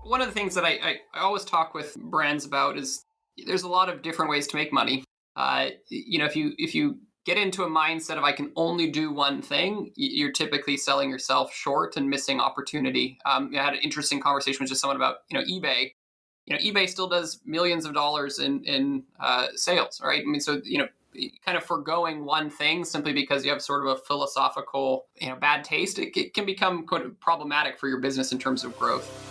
one of the things that I always talk with brands about is there's a lot of different ways to make money. If you get into a mindset of I can only do one thing, you're typically selling yourself short and missing opportunity. I had an interesting conversation with just someone about eBay. eBay still does millions of dollars in sales, right? I mean, so kind of foregoing one thing simply because you have sort of a philosophical bad taste, it can become kind of problematic for your business in terms of growth.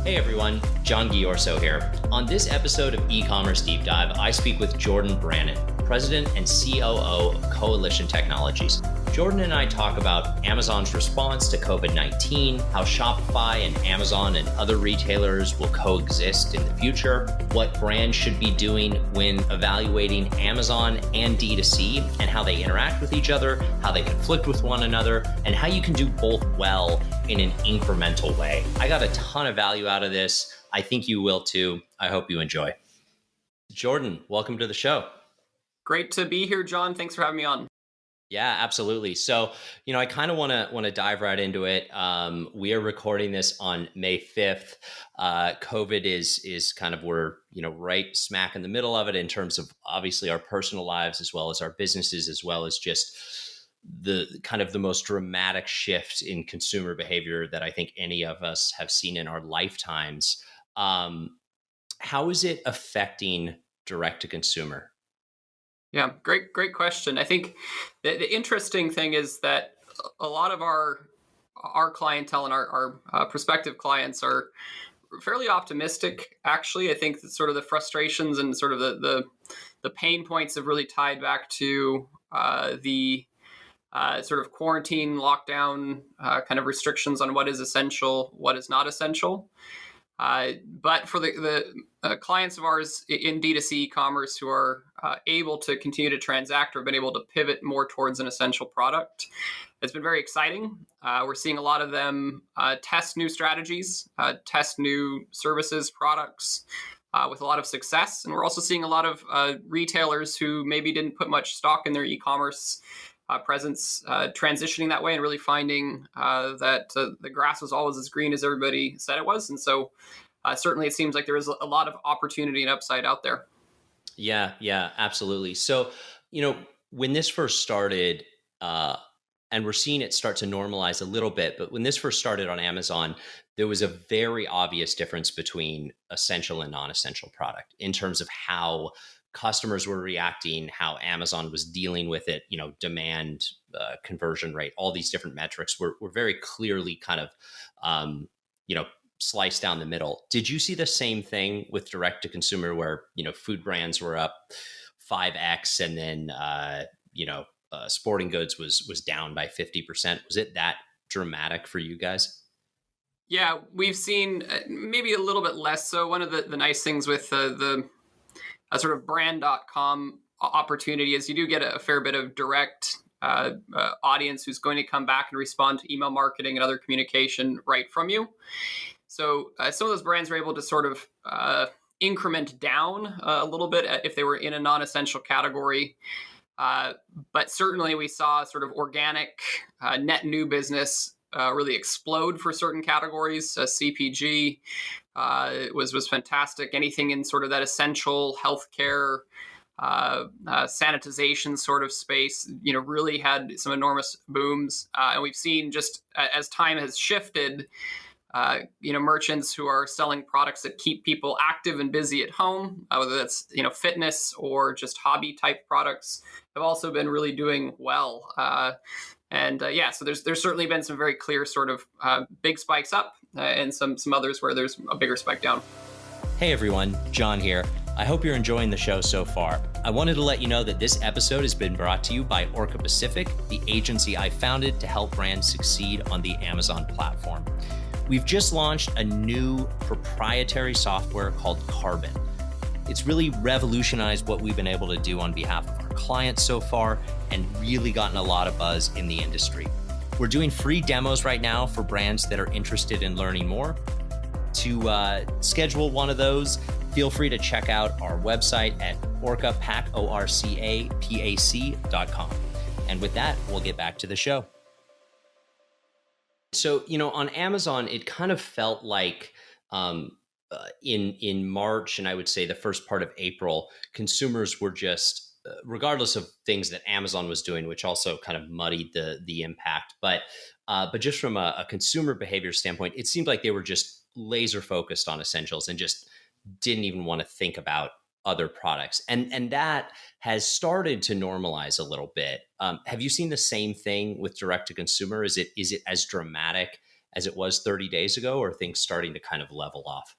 Hey everyone, John Giorso here. On this episode of eCommerce Deep Dive, I speak with Jordan Brannon, President and COO of Coalition Technologies. Jordan and I talk about Amazon's response to COVID-19, how Shopify and Amazon and other retailers will coexist in the future, what brands should be doing when evaluating Amazon and D2C, and how they interact with each other, how they conflict with one another, and how you can do both well in an incremental way. I got a ton of value out of this. I think you will too. I hope you enjoy. Jordan, welcome to the show. Great to be here, John. Thanks for having me on. Yeah, absolutely. So, I kind of want to dive right into it. We are recording this on May 5th. COVID is kind of we're right smack in the middle of it in terms of obviously our personal lives as well as our businesses, as well as just the kind of the most dramatic shift in consumer behavior that I think any of us have seen in our lifetimes. How is it affecting direct to consumer? Yeah, great question. I think the interesting thing is that a lot of our clientele and our prospective clients are fairly optimistic. Actually, I think that sort of the frustrations and sort of the pain points have really tied back to the sort of quarantine, lockdown kind of restrictions on what is essential, what is not essential. But for the clients of ours in D2C e-commerce who are able to continue to transact or have been able to pivot more towards an essential product, it's been very exciting. We're seeing a lot of them test new strategies, test new services, products with a lot of success. And we're also seeing a lot of retailers who maybe didn't put much stock in their e-commerce presence transitioning that way and really finding that the grass was always as green as everybody said it was. And so certainly it seems like there is a lot of opportunity and upside out there. Yeah, absolutely. So, when this first started, and we're seeing it start to normalize a little bit, but when this first started on Amazon, there was a very obvious difference between essential and non-essential product in terms of how customers were reacting, how Amazon was dealing with it, demand, conversion rate, all these different metrics were very clearly kind of, sliced down the middle. Did you see the same thing with direct to consumer where, food brands were up 5x and then, sporting goods was down by 50%? Was it that dramatic for you guys? Yeah, we've seen maybe a little bit less so. One of the nice things with the sort of brand.com opportunity is you do get a fair bit of direct audience who's going to come back and respond to email marketing and other communication right from you. So some of those brands were able to sort of increment down a little bit if they were in a non-essential category. But certainly we saw sort of organic net new business really explode for certain categories. CPG was fantastic. Anything in sort of that essential healthcare, sanitization sort of space, really had some enormous booms. And we've seen just as time has shifted, merchants who are selling products that keep people active and busy at home, whether that's, fitness or just hobby type products, have also been really doing well. So there's certainly been some very clear sort of big spikes up and some others where there's a bigger spike down. Hey everyone, John here. I hope you're enjoying the show so far. I wanted to let you know that this episode has been brought to you by Orca Pacific, the agency I founded to help brands succeed on the Amazon platform. We've just launched a new proprietary software called Carbon. It's really revolutionized what we've been able to do on behalf of our clients so far and really gotten a lot of buzz in the industry. We're doing free demos right now for brands that are interested in learning more. To schedule one of those, feel free to check out our website at orcapac.com. And with that, we'll get back to the show. So, on Amazon, it kind of felt like in March, and I would say the first part of April, consumers were just, regardless of things that Amazon was doing, which also kind of muddied the impact. But just from a consumer behavior standpoint, it seemed like they were just laser focused on essentials and just didn't even want to think about other products, and that has started to normalize a little bit. Have you seen the same thing with direct to consumer? Is it as dramatic as it was 30 days ago, or are things starting to kind of level off?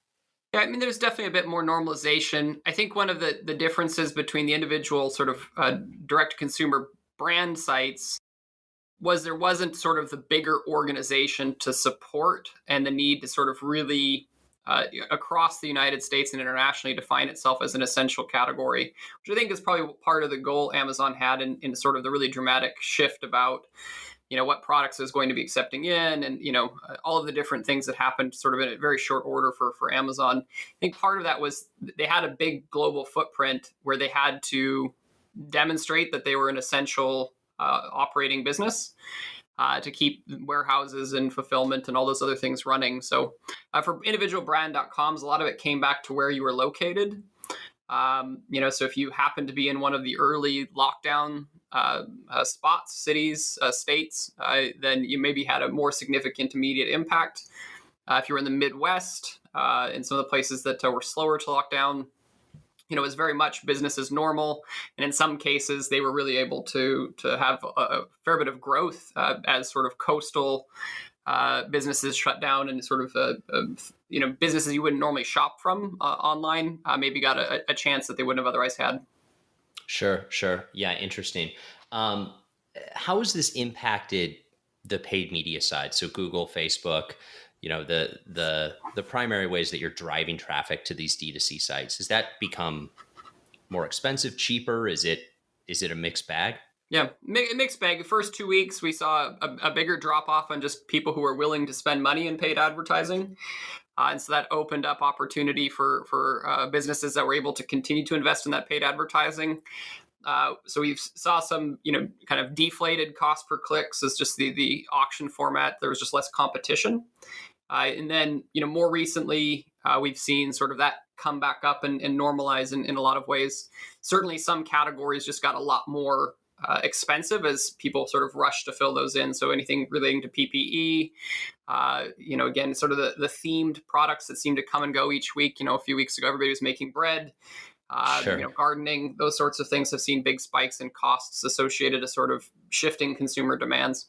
Yeah, I mean, there's definitely a bit more normalization. I think one of the differences between the individual sort of direct to consumer brand sites was there wasn't sort of the bigger organization to support and the need to sort of really across the United States and internationally define itself as an essential category, which I think is probably part of the goal Amazon had in sort of the really dramatic shift about what products is going to be accepting in, and all of the different things that happened sort of in a very short order for Amazon. I think part of that was they had a big global footprint where they had to demonstrate that they were an essential operating business to keep warehouses and fulfillment and all those other things running. So for individual brand.coms, a lot of it came back to where you were located. So if you happen to be in one of the early lockdown spots, cities, states, then you maybe had a more significant immediate impact. If you were in the Midwest, in some of the places that were slower to lock down, it was very much business as normal. And in some cases, they were really able to have a fair bit of growth as sort of coastal businesses shut down, and sort of businesses you wouldn't normally shop from online maybe got a chance that they wouldn't have otherwise had. Sure, sure. Yeah, interesting. Um, how has this impacted the paid media side? So Google, Facebook, the primary ways that you're driving traffic to these D2C sites. Has that become more expensive, cheaper? Is it a mixed bag? Yeah, mixed bag. The first 2 weeks, we saw a bigger drop off on just people who were willing to spend money in paid advertising. And so that opened up opportunity for businesses that were able to continue to invest in that paid advertising. So we saw some, kind of deflated cost per clicks as just the auction format. There was just less competition. And then, more recently, we've seen sort of that come back up and normalize in a lot of ways. Certainly some categories just got a lot more expensive as people sort of rush to fill those in. So anything relating to PPE, again, sort of the themed products that seem to come and go each week. A few weeks ago, everybody was making bread, Sure. gardening, those sorts of things have seen big spikes in costs associated to sort of shifting consumer demands.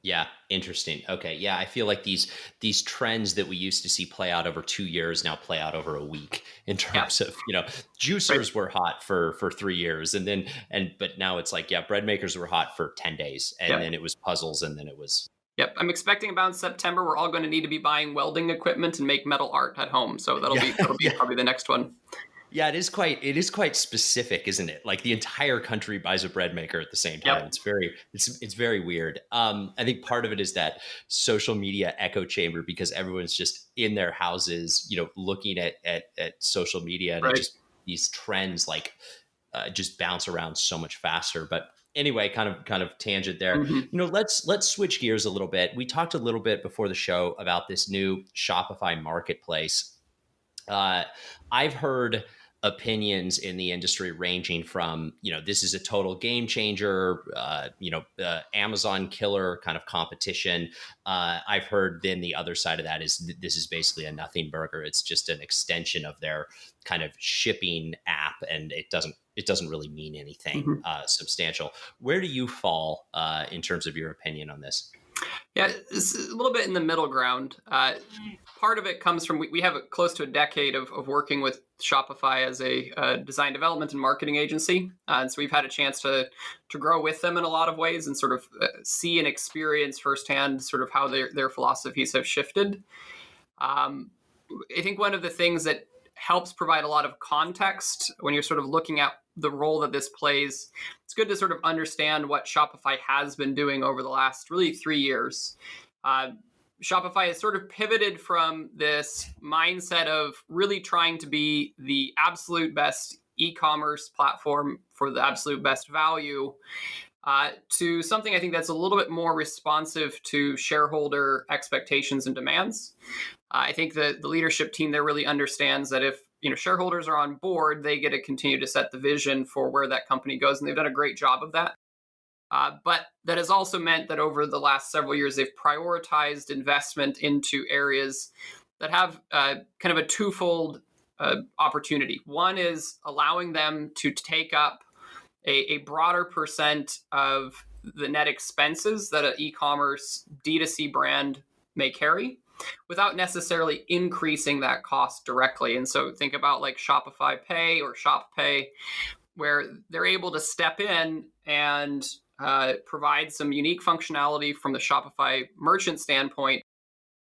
Yeah, interesting. Okay, yeah, I feel like these trends that we used to see play out over 2 years now play out over a week in Yeah, terms of right. juicers were hot for 3 years, but now it's like, yeah, bread makers were hot for 10 days, and Yep. then it was puzzles, and then it was Yep. I'm expecting about September, we're all going to need to be buying welding equipment and make metal art at home. So that'll yeah. be that'll be Yeah. probably the next one. Yeah, it is quite specific, isn't it? Like the entire country buys a bread maker at the same time. Yep. It's very weird. I think part of it is that social media echo chamber, because everyone's just in their houses, looking at social media, and it Right. just these trends like just bounce around so much faster. But anyway, kind of tangent there. Hmm. Let's switch gears a little bit. We talked a little bit before the show about this new Shopify Marketplace. uh, I've heard opinions in the industry ranging from, this is a total game changer, Amazon killer kind of competition. I've heard then the other side of that is this is basically a nothing burger. It's just an extension of their kind of shipping app, and it doesn't really mean anything Hmm. substantial. Where do you fall in terms of your opinion on this? Yeah, it's a little bit in the middle ground. Part of it comes from we have close to a decade of working with Shopify as a design development and marketing agency, and so we've had a chance to grow with them in a lot of ways and sort of see and experience firsthand sort of how their philosophies have shifted. Um, I think one of the things that helps provide a lot of context when you're sort of looking at the role that this plays, it's good to sort of understand what Shopify has been doing over the last really 3 years. Uh, Shopify has sort of pivoted from this mindset of really trying to be the absolute best e-commerce platform for the absolute best value, to something I think that's a little bit more responsive to shareholder expectations and demands. I think that the leadership team there really understands that if shareholders are on board, they get to continue to set the vision for where that company goes, and they've done a great job of that. But that has also meant that over the last several years, they've prioritized investment into areas that have kind of a twofold opportunity. One is allowing them to take up a broader percent of the net expenses that an e-commerce D2C brand may carry without necessarily increasing that cost directly. And so think about like Shopify Pay or Shop Pay, where they're able to step in and provide some unique functionality from the Shopify merchant standpoint,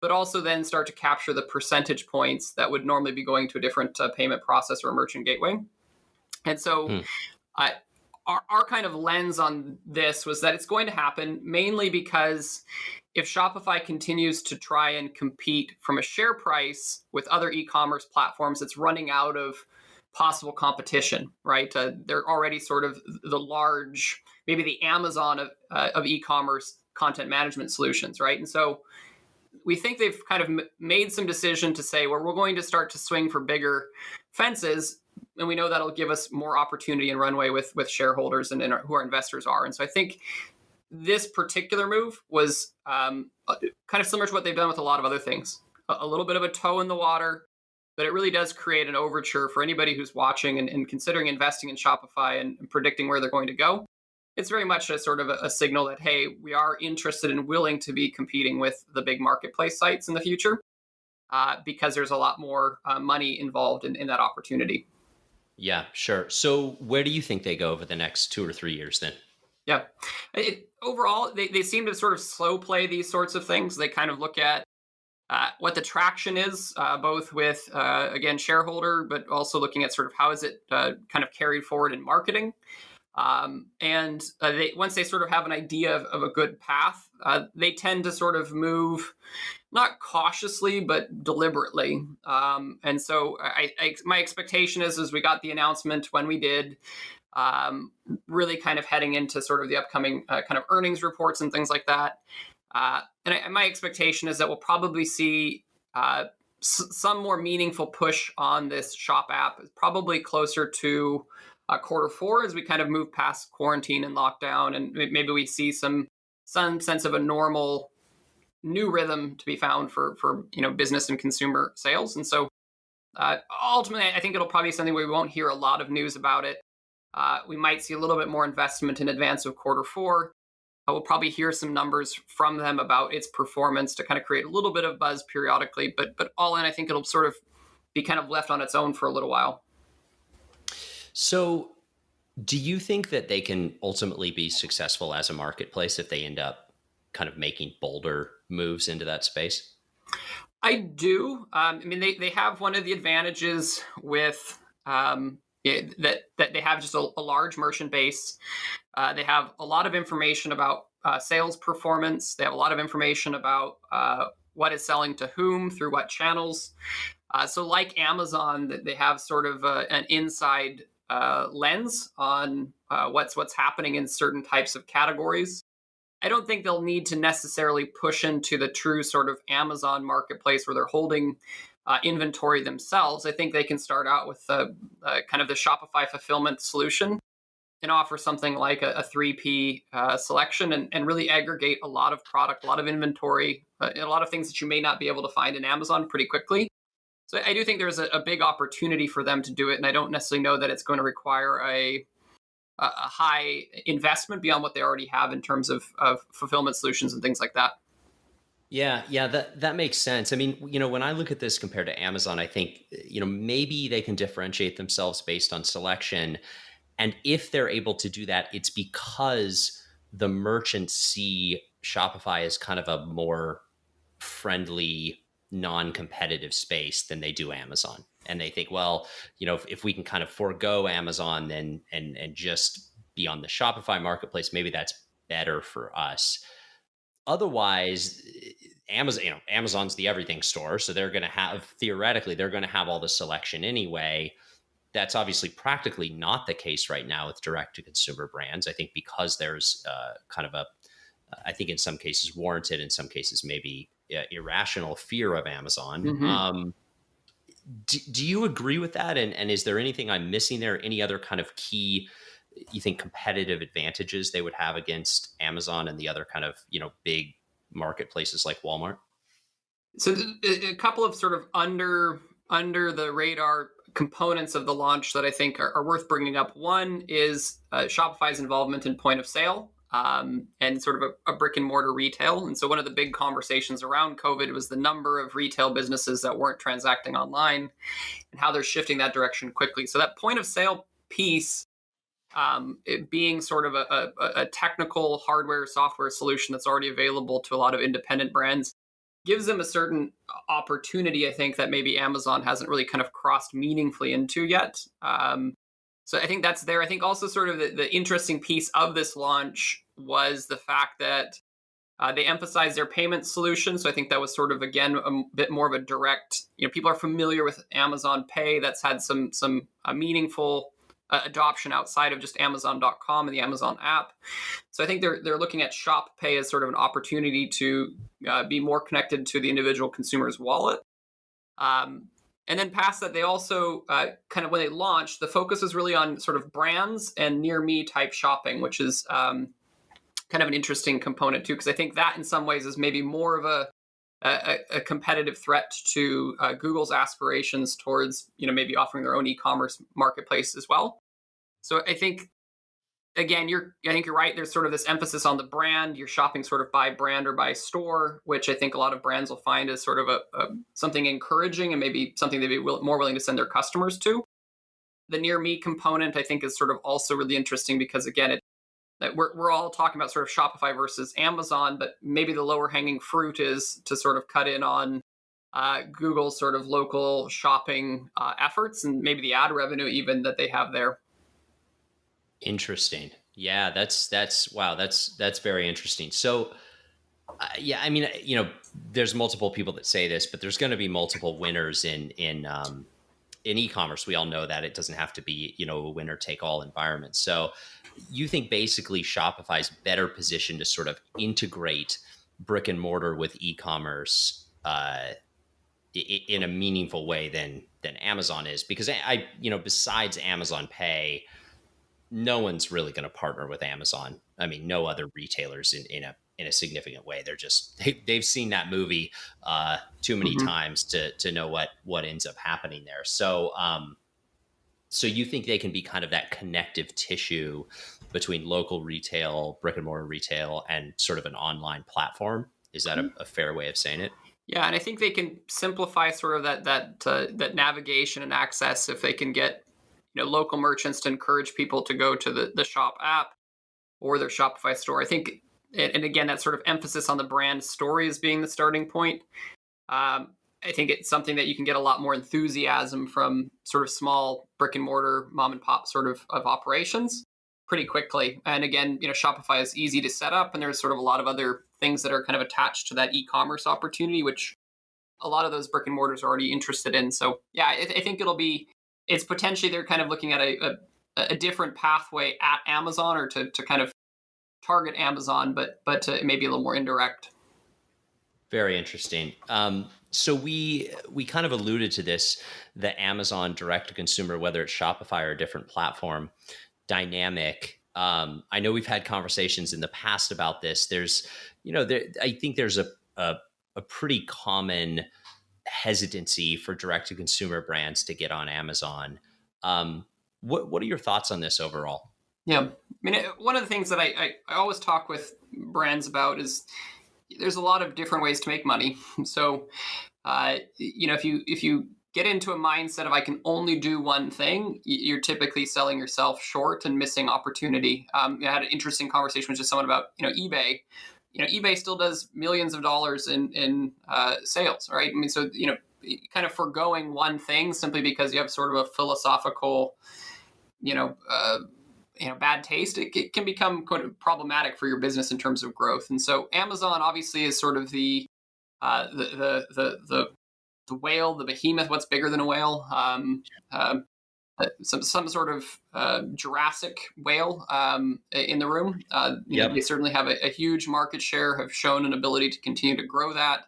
but also then start to capture the percentage points that would normally be going to a different payment processor or merchant gateway. And so Hmm. uh, our kind of lens on this was that it's going to happen mainly because if Shopify continues to try and compete from a share price with other e-commerce platforms, it's running out of possible competition, right? They're already sort of the large, maybe the Amazon of e-commerce content management solutions, right? And so we think they've kind of made some decision to say, well, we're going to start to swing for bigger fences, and we know that'll give us more opportunity and runway with shareholders and who our investors are. And so I think this particular move was kind of similar to what they've done with a lot of other things. A little bit of a toe in the water, but it really does create an overture for anybody who's watching and considering investing in Shopify and predicting where they're going to go. It's very much a sort of a signal that, hey, we are interested and willing to be competing with the big marketplace sites in the future because there's a lot more money involved in that opportunity. Yeah, sure. So where do you think they go over the next 2 or 3 years then? Yeah. Overall, they seem to sort of slow play these sorts of things. They kind of look at what the traction is, both with, again, shareholder, but also looking at sort of how is it kind of carried forward in marketing. And once they sort of have an idea of a good path, they tend to sort of move not cautiously, but deliberately. And so my expectation is we got the announcement when we did, really kind of heading into sort of the upcoming kind of earnings reports and things like that. My expectation is that we'll probably see some more meaningful push on this shop app, probably closer to Q4 as we kind of move past quarantine and lockdown, and maybe we see some sense of a normal new rhythm to be found for business and consumer sales. And so ultimately, I think it'll probably be something where we won't hear a lot of news about it. We might see a little bit more investment in advance of Q4. We'll probably hear some numbers from them about its performance to kind of create a little bit of buzz periodically. But all in, I think it'll sort of be kind of left on its own for a little while. So do you think that they can ultimately be successful as a marketplace if they end up kind of making bolder moves into that space? I do. I mean, they have one of the advantages with that they have just a large merchant base. They have a lot of information about sales performance. They have a lot of information about what is selling to whom through what channels. So like Amazon, they have sort of an inside lens on what's happening in certain types of categories. I don't think they'll need to necessarily push into the true sort of Amazon marketplace where they're holding inventory themselves. I think they can start out with kind of the Shopify fulfillment solution and offer something like a 3P selection and really aggregate a lot of product, a lot of inventory, a lot of things that you may not be able to find in Amazon pretty quickly. So I do think there's a big opportunity for them to do it, and I don't necessarily know that it's going to require a high investment beyond what they already have in terms of fulfillment solutions and things like that. Yeah, that makes sense. I mean, when I look at this compared to Amazon, I think, maybe they can differentiate themselves based on selection. And if they're able to do that, it's because the merchants see Shopify as kind of a more friendly, non-competitive space than they do Amazon. And they think, well, if we can kind of forego Amazon then and just be on the Shopify marketplace, maybe that's better for us. Otherwise, Amazon's the everything store, so they're going to have, theoretically, they're going to have all the selection anyway. that's obviously practically not the case right now with direct to consumer brands. I think because there's kind of a, I think in some cases warranted, in some cases maybe irrational fear of Amazon. Hmm. Do you agree with that? And is there anything I'm missing there? Any other kind of key, you think, competitive advantages they would have against Amazon and the other kind of, big marketplaces like Walmart? So a couple of sort of under the radar components of the launch that I think are worth bringing up. One is Shopify's involvement in point of sale, and sort of a brick and mortar retail. And so one of the big conversations around COVID was the number of retail businesses that weren't transacting online and how they're shifting that direction quickly. So that point of sale piece, it being sort of a technical hardware software solution that's already available to a lot of independent brands, gives them a certain opportunity, I think, that maybe Amazon hasn't really kind of crossed meaningfully into yet. So I think that's there. I think also sort of the interesting piece of this launch was the fact that they emphasized their payment solution. So I think that was sort of, again, a bit more of a direct, people are familiar with Amazon Pay. That's had some meaningful adoption outside of just Amazon.com and the Amazon app. So I think they're looking at Shop Pay as sort of an opportunity to be more connected to the individual consumer's wallet. And then past that, they also kind of, when they launched, the focus was really on sort of brands and near me type shopping, which is kind of an interesting component too, because I think that in some ways is maybe more of a competitive threat to Google's aspirations towards, maybe offering their own e-commerce marketplace as well. So I think, again, I think you're right. There's sort of this emphasis on the brand. You're shopping sort of by brand or by store, which I think a lot of brands will find is sort of something encouraging and maybe something they'd be more willing to send their customers to. The near me component, I think, is sort of also really interesting because, again, that we're all talking about sort of Shopify versus Amazon, but maybe the lower hanging fruit is to sort of cut in on Google's sort of local shopping efforts and maybe the ad revenue even that they have there. Interesting. Yeah, that's wow. That's very interesting. So, yeah, I mean, there's multiple people that say this, but there's going to be multiple winners in e-commerce. We all know that it doesn't have to be, a winner take all environment. So, you think basically Shopify's better positioned to sort of integrate brick and mortar with e-commerce in a meaningful way than Amazon is, because besides Amazon Pay, no one's really going to partner with Amazon. I mean, no other retailers in a significant way. They're just they've seen that movie too many times to know what ends up happening there. So so you think they can be kind of that connective tissue between local retail, brick and mortar retail, and sort of an online platform? Is that a fair way of saying it? Yeah, and I think they can simplify sort of that navigation and access if they can get local merchants to encourage people to go to the Shop app or their Shopify store. I think, and again, that sort of emphasis on the brand story as being the starting point. I think it's something that you can get a lot more enthusiasm from sort of small brick and mortar mom and pop sort of operations pretty quickly. And again, Shopify is easy to set up, and there's sort of a lot of other things that are kind of attached to that e-commerce opportunity, which a lot of those brick and mortars are already interested in. So yeah, I think it's potentially they're kind of looking at a different pathway at Amazon, or to kind of target Amazon, but maybe a little more indirect. Very interesting. So we kind of alluded to this, the Amazon direct to consumer, whether it's Shopify or a different platform dynamic. I know we've had conversations in the past about this. There's, I think there's a pretty common hesitancy for direct to consumer brands to get on Amazon. What are your thoughts on this overall? Yeah, I mean, one of the things that I always talk with brands about is there's a lot of different ways to make money. So, if you get into a mindset of I can only do one thing, you're typically selling yourself short and missing opportunity. I had an interesting conversation with just someone about eBay. eBay still does millions of dollars in sales, right? I mean, so kind of foregoing one thing simply because you have sort of a philosophical, bad taste, it can become kind of problematic for your business in terms of growth. And so Amazon obviously is sort of the whale, the behemoth. What's bigger than a whale? some sort of Jurassic whale in the room. They Yep. certainly have a huge market share, have shown an ability to continue to grow that.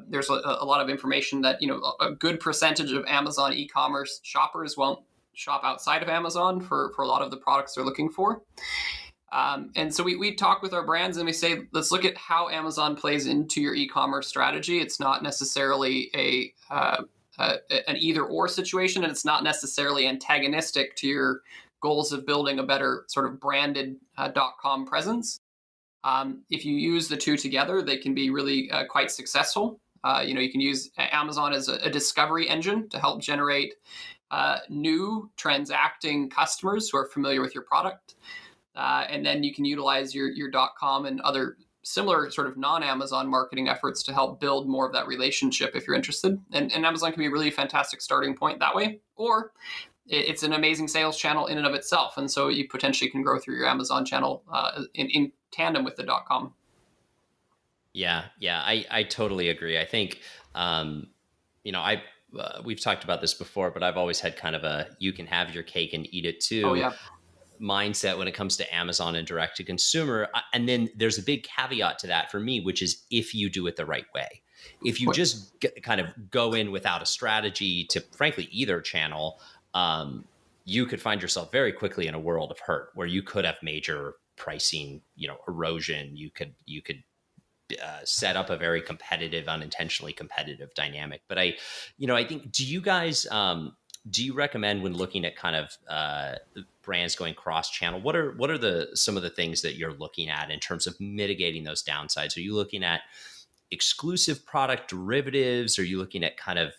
There's a lot of information that a good percentage of Amazon e-commerce shoppers won't shop outside of Amazon for a lot of the products they're looking for. And so we talk with our brands and we say, let's look at how Amazon plays into your e-commerce strategy. It's not necessarily an either or situation, and it's not necessarily antagonistic to your goals of building a better sort of branded .com presence. If you use the two together, they can be really quite successful. You can use Amazon as a discovery engine to help generate new transacting customers who are familiar with your product. And then you can utilize your .com and other similar sort of non-Amazon marketing efforts to help build more of that relationship if you're interested. And Amazon can be a really fantastic starting point that way. Or it's an amazing sales channel in and of itself. And so you potentially can grow through your Amazon channel in tandem with the .com. Yeah, I totally agree. I think, we've talked about this before, but I've always had kind of a you can have your cake and eat it Oh, too yeah. mindset when it comes to Amazon and direct to consumer. And then there's a big caveat to that for me, which is if you do it the right way. If you just kind of go in without a strategy to, frankly, either channel, you could find yourself very quickly in a world of hurt where you could have major pricing, erosion. You could set up a very competitive, unintentionally competitive dynamic. But I think, do you guys, do you recommend when looking at kind of brands going cross-channel, what are some of the things that you're looking at in terms of mitigating those downsides? Are you looking at exclusive product derivatives? Are you looking at kind of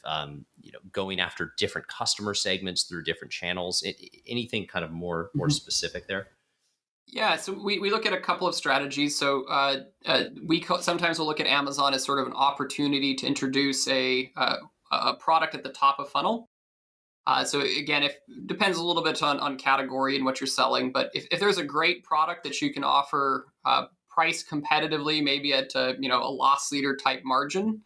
going after different customer segments through different channels? Anything kind of more specific there? Yeah, so we look at a couple of strategies. So sometimes we'll look at Amazon as sort of an opportunity to introduce a product at the top of funnel. So again, it depends a little bit on category and what you're selling. But if there's a great product that you can offer price competitively, maybe at a loss leader type margin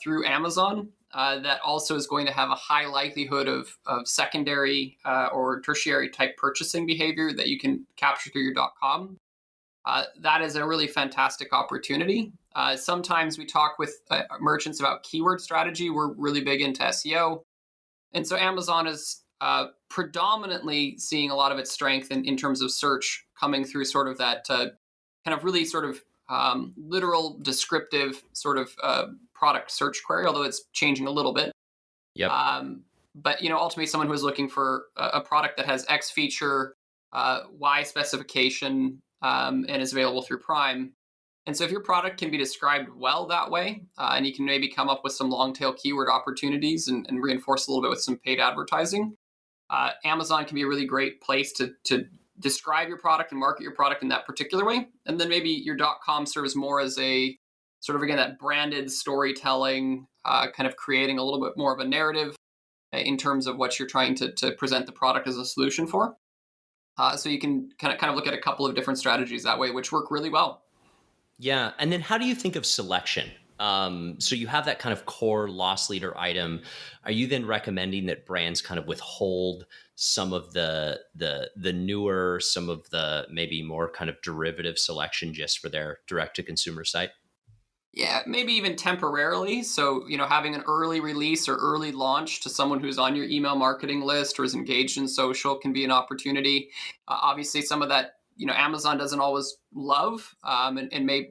through Amazon, that also is going to have a high likelihood of secondary or tertiary type purchasing behavior that you can capture through your .com. That is a really fantastic opportunity. Sometimes we talk with merchants about keyword strategy. We're really big into SEO. And so Amazon is predominantly seeing a lot of its strength in terms of search coming through sort of that kind of really sort of literal descriptive sort of product search query, although it's changing a little bit. Yep. But ultimately someone who is looking for a product that has X feature, Y specification, and is available through Prime. And so if your product can be described well that way, and you can maybe come up with some long tail keyword opportunities and reinforce a little bit with some paid advertising, Amazon can be a really great place to describe your product and market your product in that particular way. And then maybe your .com serves more as a sort of, again, that branded storytelling, kind of creating a little bit more of a narrative in terms of what you're trying to present the product as a solution for. So you can kind of look at a couple of different strategies that way, which work really well. Yeah. And then how do you think of selection? So you have that kind of core loss leader item. Are you then recommending that brands kind of withhold some of the newer, some of the maybe more kind of derivative selection just for their direct to consumer site? Yeah, maybe even temporarily. So, having an early release or early launch to someone who's on your email marketing list or is engaged in social can be an opportunity. Obviously, some of that, Amazon doesn't always love and may,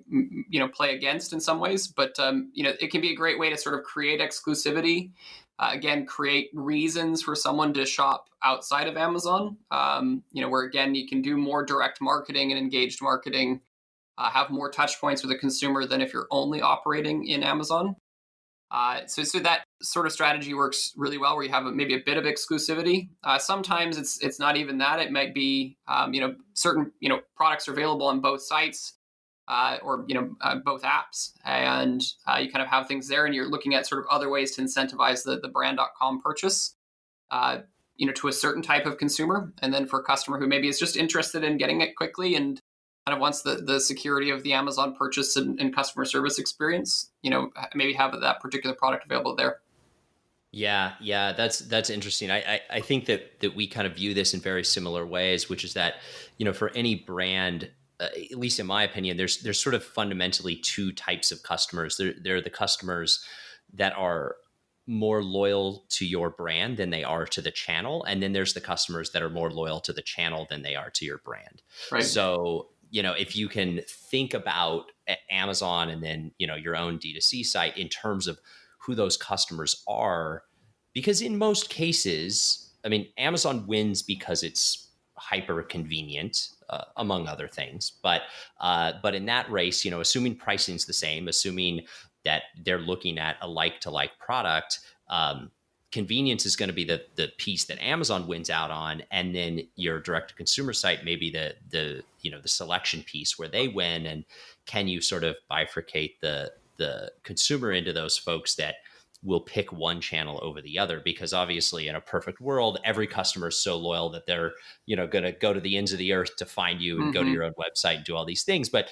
play against in some ways. But, it can be a great way to sort of create exclusivity. Again, create reasons for someone to shop outside of Amazon, where, again, you can do more direct marketing and engaged marketing. Have more touch points with the consumer than if you're only operating in Amazon. So that sort of strategy works really well, where you have maybe a bit of exclusivity. Sometimes it's not even that. It might be certain products are available on both sites or both apps, and you kind of have things there, and you're looking at sort of other ways to incentivize the brand.com purchase. To a certain type of consumer, and then for a customer who maybe is just interested in getting it quickly and kind of wants the security of the Amazon purchase and customer service experience, maybe have that particular product available there. Yeah, that's interesting. I think that we kind of view this in very similar ways, which is that, for any brand, at least in my opinion, there's sort of fundamentally two types of customers. There are the customers that are more loyal to your brand than they are to the channel, and then there's the customers that are more loyal to the channel than they are to your brand. Right. So, if you can think about Amazon and then, your own D2C site in terms of who those customers are, because in most cases, I mean, Amazon wins because it's hyper convenient, among other things. But in that race, assuming pricing's the same, assuming that they're looking at a like to like product, convenience is going to be the piece that Amazon wins out on, and then your direct to consumer site maybe the selection piece where they win. And can you sort of bifurcate the consumer into those folks that will pick one channel over the other? Because obviously in a perfect world, every customer is so loyal that they're going to go to the ends of the earth to find you and go to Hmm. your own website and do all these things. But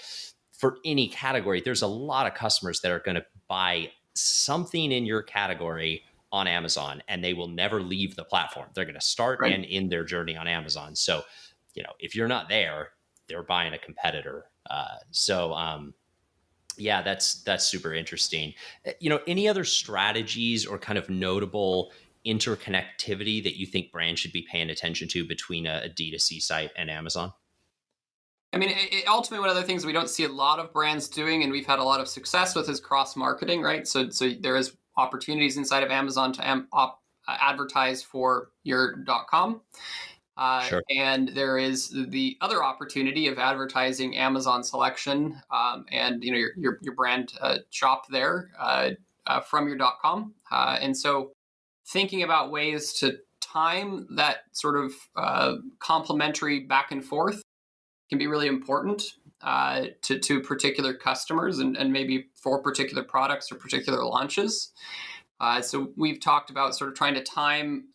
for any category, there's a lot of customers that are going to buy something in your category on Amazon, and they will never leave the platform. They're going to start Right. and end their journey on Amazon. So, if you're not there, they're buying a competitor. Yeah, that's super interesting. Any other strategies or kind of notable interconnectivity that you think brands should be paying attention to between a D2C site and Amazon? I mean, ultimately, one of the things we don't see a lot of brands doing, and we've had a lot of success with, is cross marketing, right? So there is opportunities inside of Amazon to advertise for your .com, Sure. and there is the other opportunity of advertising Amazon selection, and your brand shop there from your .com, and so thinking about ways to time that sort of complementary back and forth can be really important to particular customers, and maybe for particular products or particular launches. So we've talked about sort of trying to time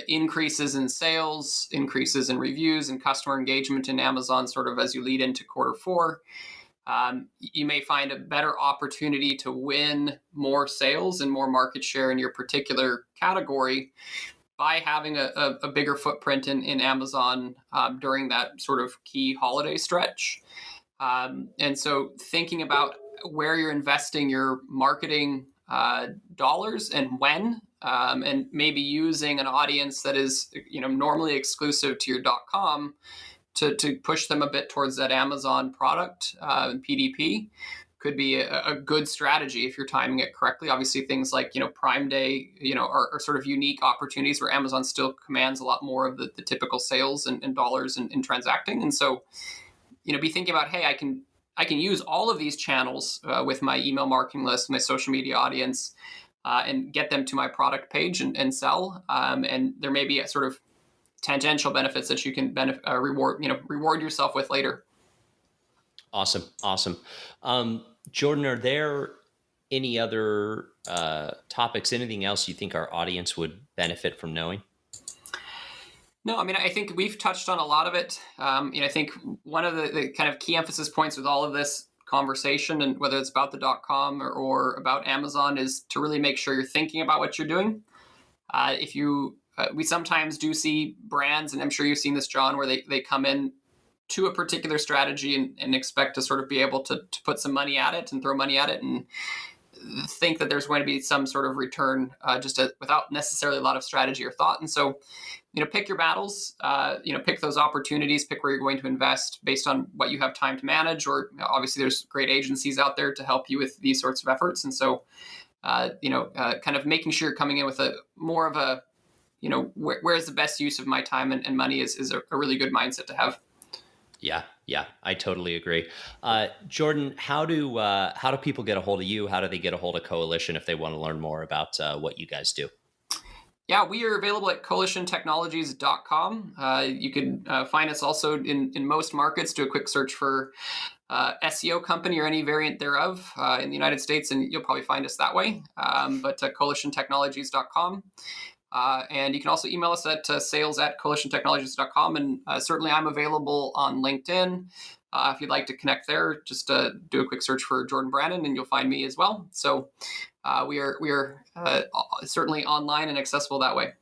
increases in sales, increases in reviews, and customer engagement in Amazon sort of as you lead into quarter 4. You may find a better opportunity to win more sales and more market share in your particular category by having a bigger footprint in Amazon during that sort of key holiday stretch. And so thinking about where you're investing your marketing dollars and when, and maybe using an audience that is normally exclusive to your .com to push them a bit towards that Amazon product PDP could be a good strategy if you're timing it correctly. Obviously, things like Prime Day, are sort of unique opportunities where Amazon still commands a lot more of the typical sales and dollars in transacting. And so, be thinking about, hey, I can use all of these channels with my email marketing list, my social media audience, and get them to my product page and sell. And there may be a sort of tangential benefits that you can reward yourself with later. Awesome. Jordan, are there any other topics, anything else you think our audience would benefit from knowing? No, I mean, I think we've touched on a lot of it. I think one of the kind of key emphasis points with all of this conversation, and whether it's about the .com or about Amazon, is to really make sure you're thinking about what you're doing. We sometimes do see brands, and I'm sure you've seen this, John, where they come in to a particular strategy and expect to sort of be able to put some money at it and throw money at it and think that there's going to be some sort of return without necessarily a lot of strategy or thought. And so, pick your battles, pick those opportunities, pick where you're going to invest based on what you have time to manage, or obviously there's great agencies out there to help you with these sorts of efforts. And so, kind of making sure you're coming in with a more of a, where's the best use of my time and money is a really good mindset to have. Yeah, I totally agree. Jordan, how do people get a hold of you? How do they get a hold of Coalition if they want to learn more about what you guys do? Yeah, we are available at coalitiontechnologies.com. You can find us also in most markets. Do a quick search for SEO company or any variant thereof in the United States, and you'll probably find us that way. But coalitiontechnologies.com. And you can also email us at sales@coalitiontechnologies.com. And certainly I'm available on LinkedIn. If you'd like to connect there, just do a quick search for Jordan Brannon and you'll find me as well. So we are certainly online and accessible that way.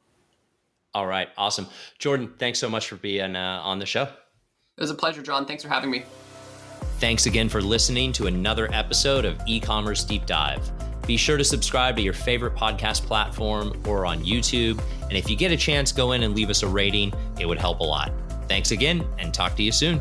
All right. Awesome. Jordan, thanks so much for being on the show. It was a pleasure, John. Thanks for having me. Thanks again for listening to another episode of E-commerce Deep Dive. Be sure to subscribe to your favorite podcast platform or on YouTube. And if you get a chance, go in and leave us a rating. It would help a lot. Thanks again, and talk to you soon.